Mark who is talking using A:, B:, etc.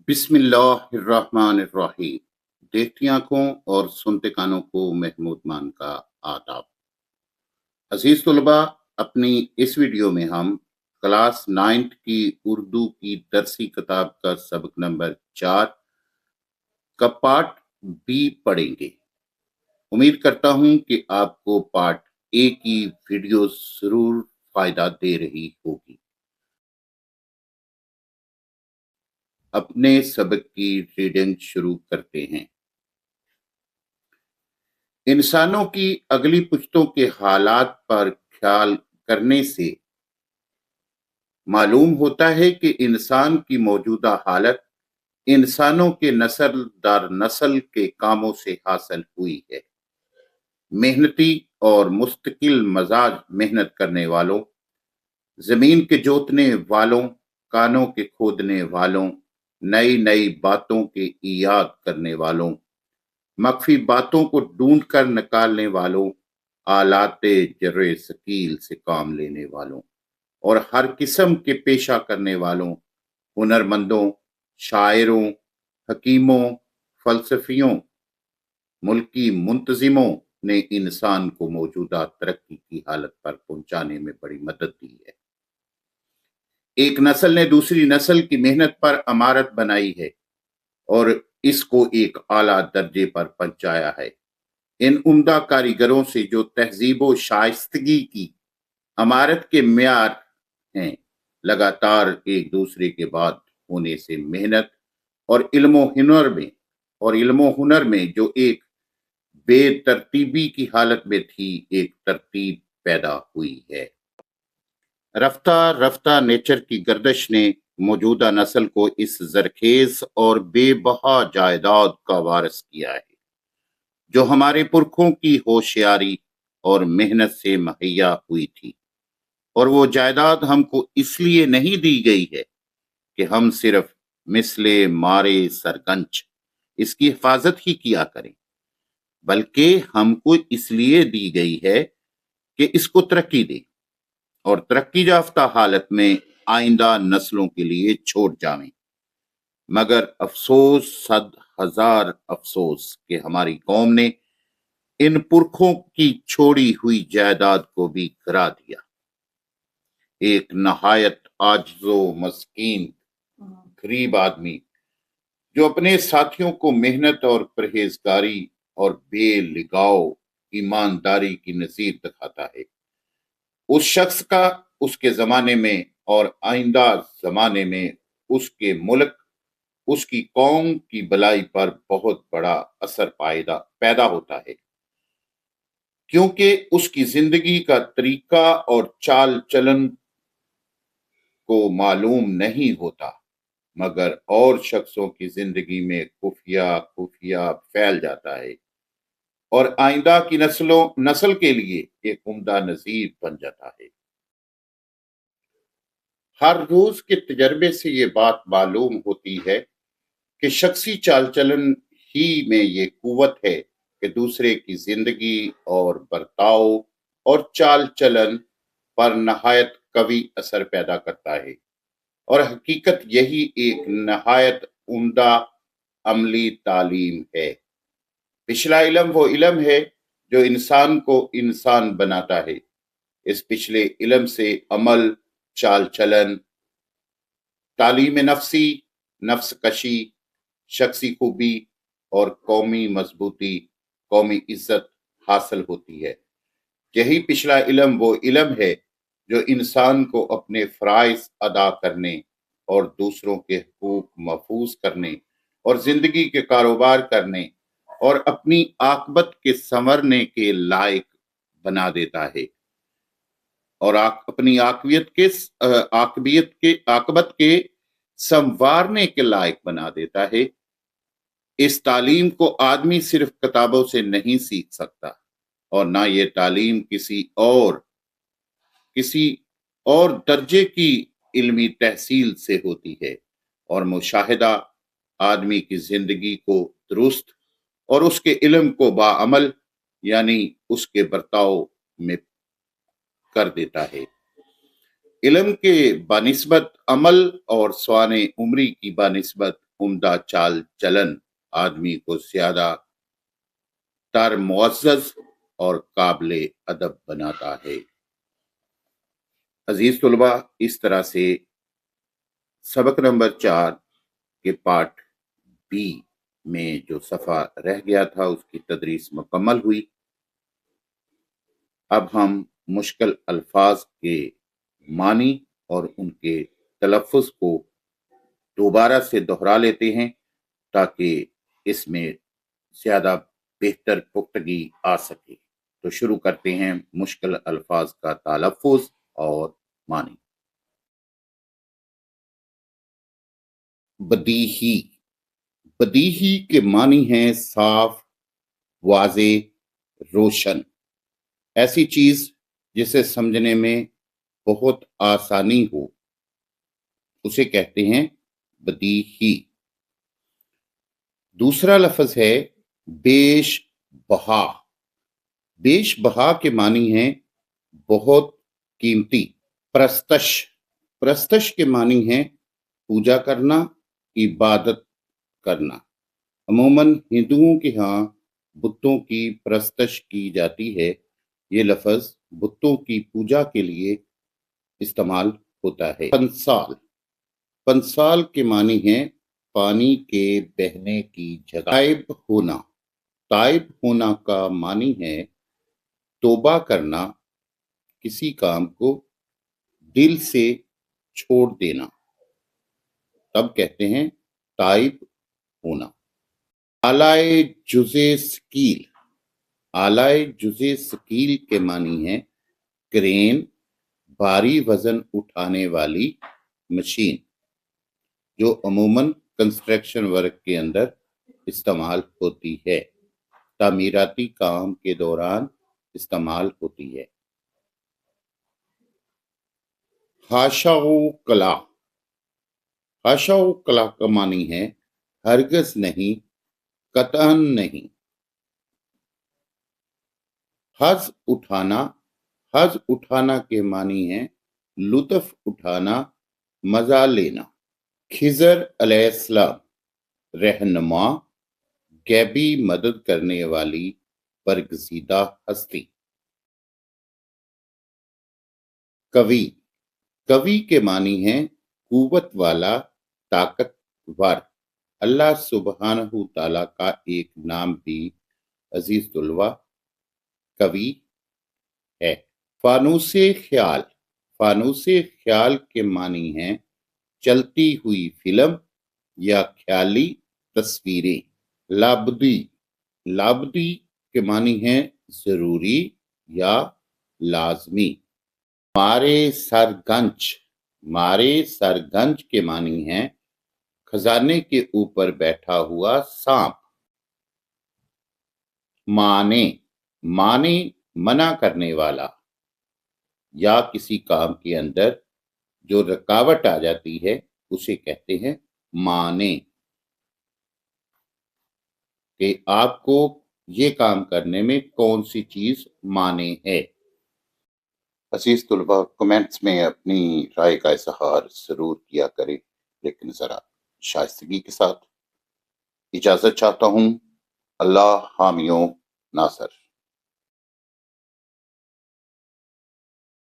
A: بسم اللہ الرحمن الرحیم۔ دیکھتی آنکھوں اور سنتے کانوں کو محمود مان کا آداب۔ عزیز طلباء، اپنی اس ویڈیو میں ہم کلاس 9 کی اردو کی درسی کتاب کا سبق نمبر 4 کا پارٹ بی پڑھیں گے۔ امید کرتا ہوں کہ آپ کو پارٹ اے کی ویڈیو ضرور فائدہ دے رہی ہوگی۔ اپنے سبق کی ریڈنگ شروع کرتے ہیں۔ انسانوں کی اگلی پشتوں کے حالات پر خیال کرنے سے معلوم ہوتا ہے کہ انسان کی موجودہ حالت انسانوں کے نسل در نسل کے کاموں سے حاصل ہوئی ہے۔ محنتی اور مستقل مزاج محنت کرنے والوں، زمین کے جوتنے والوں، کانوں کے کھودنے والوں، نئی نئی باتوں کے ایجاد کرنے والوں، مخفی باتوں کو ڈھونڈ کر نکالنے والوں، آلات جر ثقیل سے کام لینے والوں اور ہر قسم کے پیشہ کرنے والوں، ہنرمندوں، شاعروں، حکیموں، فلسفیوں، ملکی منتظموں نے انسان کو موجودہ ترقی کی حالت پر پہنچانے میں بڑی مدد دی ہے۔ ایک نسل نے دوسری نسل کی محنت پر عمارت بنائی ہے اور اس کو ایک اعلیٰ درجے پر پہنچایا ہے۔ ان عمدہ کاریگروں سے جو تہذیب و شائستگی کی عمارت کے معیار ہیں، لگاتار ایک دوسرے کے بعد ہونے سے محنت اور علم و ہنر میں جو ایک بے ترتیبی کی حالت میں تھی، ایک ترتیب پیدا ہوئی ہے۔ رفتہ رفتہ نیچر کی گردش نے موجودہ نسل کو اس زرخیز اور بے بہا جائیداد کا وارث کیا ہے جو ہمارے پرکھوں کی ہوشیاری اور محنت سے مہیا ہوئی تھی، اور وہ جائیداد ہم کو اس لیے نہیں دی گئی ہے کہ ہم صرف مثل مارے سرگنچ اس کی حفاظت ہی کیا کریں، بلکہ ہم کو اس لیے دی گئی ہے کہ اس کو ترقی دیں اور ترقی یافتہ حالت میں آئندہ نسلوں کے لیے چھوڑ جائیں۔ مگر افسوس، صد ہزار افسوس کہ ہماری قوم نے ان پرکھوں کی چھوڑی ہوئی جائیداد کو بھی گرا دیا۔ ایک نہایت عاجز و مسکین غریب آدمی جو اپنے ساتھیوں کو محنت اور پرہیزگاری اور بے لگاؤ ایمانداری کی نظیر دکھاتا ہے، اس شخص کا اس کے زمانے میں اور آئندہ زمانے میں اس کے ملک، اس کی قوم کی بلائی پر بہت بڑا اثر پیدا ہوتا ہے، کیونکہ اس کی زندگی کا طریقہ اور چال چلن کو معلوم نہیں ہوتا، مگر اور شخصوں کی زندگی میں خفیہ پھیل جاتا ہے اور آئندہ کی نسل کے لیے ایک عمدہ نظیر بن جاتا ہے۔ ہر روز کے تجربے سے یہ بات معلوم ہوتی ہے کہ شخصی چال چلن ہی میں یہ قوت ہے کہ دوسرے کی زندگی اور برتاؤ اور چال چلن پر نہایت قوی اثر پیدا کرتا ہے، اور حقیقت یہی ایک نہایت عمدہ عملی تعلیم ہے۔ پچھلا علم وہ علم ہے جو انسان کو انسان بناتا ہے۔ اس پچھلے علم سے عمل، چال چلن، تعلیم نفسی، نفس کشی، شخصی خوبی اور قومی مضبوطی، قومی عزت حاصل ہوتی ہے۔ یہی پچھلا علم وہ علم ہے جو انسان کو اپنے فرائض ادا کرنے اور دوسروں کے حقوق محفوظ کرنے اور زندگی کے کاروبار کرنے اور اپنی عاقبت کے سنورنے کے لائق بنا دیتا ہے، اور اپنی عاقبت کے سنوارنے کے لائق بنا دیتا ہے۔ اس تعلیم کو آدمی صرف کتابوں سے نہیں سیکھ سکتا، اور نہ یہ تعلیم کسی اور درجے کی علمی تحصیل سے ہوتی ہے، اور مشاہدہ آدمی کی زندگی کو درست اور اس کے علم کو باعمل یعنی اس کے برتاؤ میں کر دیتا ہے۔ علم کے بنسبت عمل اور سوانح عمری کی بنسبت عمدہ چال چلن آدمی کو زیادہ تر معزز اور قابل ادب بناتا ہے۔ عزیز طلباء، اس طرح سے سبق نمبر 4 کے پارٹ بی میں جو صفحہ رہ گیا تھا اس کی تدریس مکمل ہوئی۔ اب ہم مشکل الفاظ کے معنی اور ان کے تلفظ کو دوبارہ سے دہرا لیتے ہیں تاکہ اس میں زیادہ بہتر پختگی آ سکے۔ تو شروع کرتے ہیں مشکل الفاظ کا تلفظ اور معنی۔ بدیہی۔ بدیہی کے معنی ہیں صاف، واضح، روشن۔ ایسی چیز جسے سمجھنے میں بہت آسانی ہو اسے کہتے ہیں بدیہی۔ دوسرا لفظ ہے بیش بہا۔ بیش بہا کے معنی ہیں بہت قیمتی۔ پرستش۔ پرستش کے معنی ہیں پوجا کرنا، عبادت کرنا۔ عموماً ہندوؤں کے ہاں بتوں کی پرستش کی جاتی ہے۔ یہ لفظ بتوں کی پوجا کے لیے استعمال ہوتا ہے۔ پنسال۔ پنسال کے معنی ہیں پانی کے بہنے کی جگہ۔ تائب ہونا۔ تائب ہونا کا معنی ہے توبہ کرنا، کسی کام کو دل سے چھوڑ دینا، تب کہتے ہیں تائب ہونا۔ آلائے جزِ ثقیل۔ آلائے جزِ ثقیل کے معنی ہیں کرین، بھاری وزن اٹھانے والی مشین، جو عموماً کنسٹرکشن ورک کے اندر استعمال ہوتی ہے، تعمیراتی کام کے دوران استعمال ہوتی ہے۔ حاشا و کلا۔ حاشا و کلا کا معنی ہے ہرگز نہیں، قطعاً نہیں۔ حظ اٹھانا۔ حظ اٹھانا کے معنی ہیں لطف اٹھانا، مزہ لینا۔ خضر علیہ السلام، رہنما، غیبی مدد کرنے والی برگزیدہ ہستی۔ قوی۔ قوی کے معنی ہیں قوت والا، طاقتور۔ اللہ سبحانہ تعالیٰ کا ایک نام بھی عزیز طلباء قوی ہے۔ فانوس خیال۔ فانوس خیال کے معنی ہیں چلتی ہوئی فلم یا خیالی تصویریں۔ لابدی۔ لابدی کے معنی ہیں ضروری یا لازمی۔ مارے سرگنج۔ مارے سرگنج کے معنی ہیں خزانے کے اوپر بیٹھا ہوا سانپ۔ مانے۔ مانے منع کرنے والا، یا کسی کام کے اندر جو رکاوٹ آ جاتی ہے اسے کہتے ہیں مانے، کہ آپ کو یہ کام کرنے میں کون سی چیز مانے ہے۔ عزیز طلباء، کمنٹس میں اپنی رائے کا اظہار ضرور کیا کریں، لیکن ذرا شائستگی کے ساتھ۔ اجازت چاہتا ہوں۔ اللہ حامیوں ناصر۔